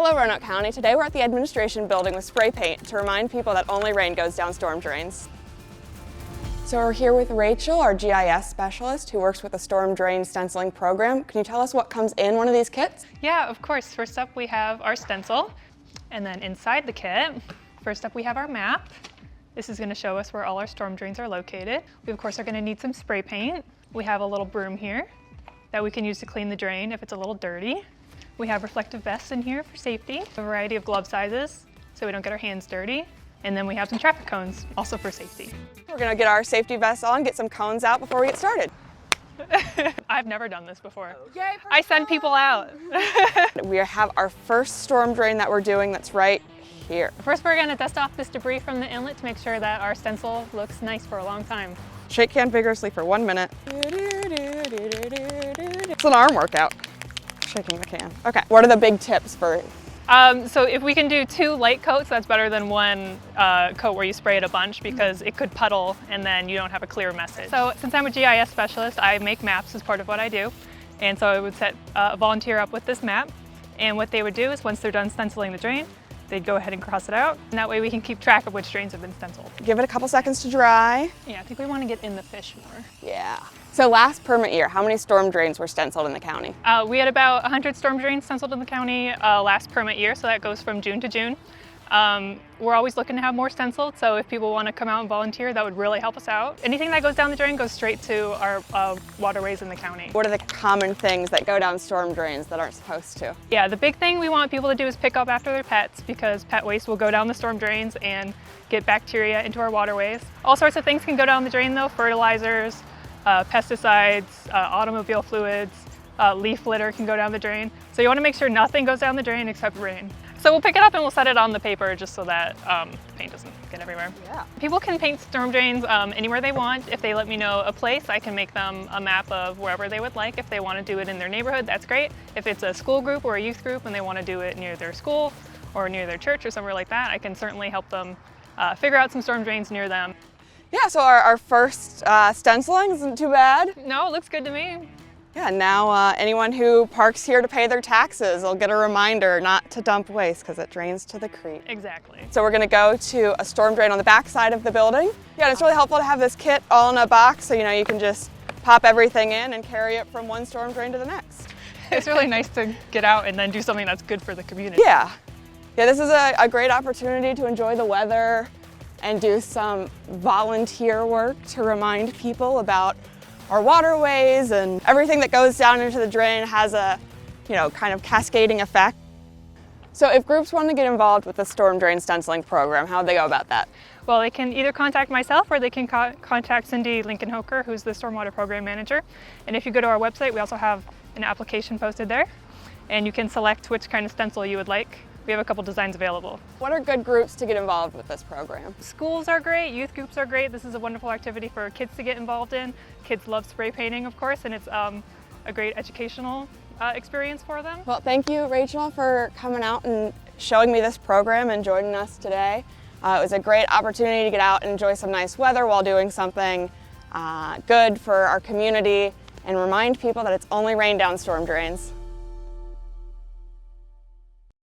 Hello Roanoke County. Today we're at the administration building with spray paint to remind people that only rain goes down storm drains. So we're here with Rachel, our GIS specialist who works with the storm drain stenciling program. Can you tell us what comes in one of these kits? Yeah, of course. First up we have our stencil, and then inside the kit, first up we have our map. This is going to show us where all our storm drains are located. We of course are going to need some spray paint. We have a little broom here that we can use to clean the drain if it's a little dirty. We have reflective vests in here for safety, a variety of glove sizes so we don't get our hands dirty. And then we have some traffic cones, also for safety. We're gonna get our safety vests on, get some cones out before we get started. I've never done this before. Yay, I send people out. We have our first storm drain that we're doing that's right here. First we're gonna dust off this debris from the inlet to make sure that our stencil looks nice for a long time. Shake can vigorously for 1 minute. It's an arm workout. Shaking the can. Okay, what are the big tips for? So if we can do 2 light coats, that's better than 1 coat where you spray it a bunch because it could puddle and then you don't have a clear message. So since I'm a GIS specialist, I make maps as part of what I do. And so I would set a volunteer up with this map. And what they would do is once they're done stenciling the drain, they'd go ahead and cross it out. And that way we can keep track of which drains have been stenciled. Give it a couple seconds to dry. Yeah, I think we want to get in the fish more. Yeah. So last permit year, how many storm drains were stenciled in the county? We had about 100 storm drains stenciled in the county last permit year, so that goes from June to June. We're always looking to have more stenciled, so if people want to come out and volunteer, that would really help us out. Anything that goes down the drain goes straight to our waterways in the county. What are the common things that go down storm drains that aren't supposed to? Yeah, the big thing we want people to do is pick up after their pets because pet waste will go down the storm drains and get bacteria into our waterways. All sorts of things can go down the drain though, fertilizers, pesticides, automobile fluids, leaf litter can go down the drain. So you want to make sure nothing goes down the drain except rain. So we'll pick it up and we'll set it on the paper just so that the paint doesn't get everywhere. Yeah. People can paint storm drains anywhere they want. If they let me know a place, I can make them a map of wherever they would like. If they want to do it in their neighborhood, that's great. If it's a school group or a youth group and they want to do it near their school or near their church or somewhere like that, I can certainly help them figure out some storm drains near them. Yeah, so our first stenciling isn't too bad. No, it looks good to me. Yeah, now anyone who parks here to pay their taxes will get a reminder not to dump waste because it drains to the creek. Exactly. So we're gonna go to a storm drain on the back side of the building. Yeah, and it's really helpful to have this kit all in a box so you can just pop everything in and carry it from one storm drain to the next. It's really nice to get out and then do something that's good for the community. Yeah, this is a great opportunity to enjoy the weather and do some volunteer work to remind people about our waterways, and everything that goes down into the drain has a, kind of cascading effect. So if groups want to get involved with the storm drain stenciling program, how would they go about that? Well, they can either contact myself or they can contact Cindy Lincoln-Hoker, who's the Stormwater Program Manager. And if you go to our website, we also have an application posted there, and you can select which kind of stencil you would like. We have a couple designs available. What are good groups to get involved with this program? Schools are great, youth groups are great. This is a wonderful activity for kids to get involved in. Kids love spray painting, of course, and it's a great educational experience for them. Well, thank you, Rachel, for coming out and showing me this program and joining us today. It was a great opportunity to get out and enjoy some nice weather while doing something good for our community and remind people that it's only rain down storm drains.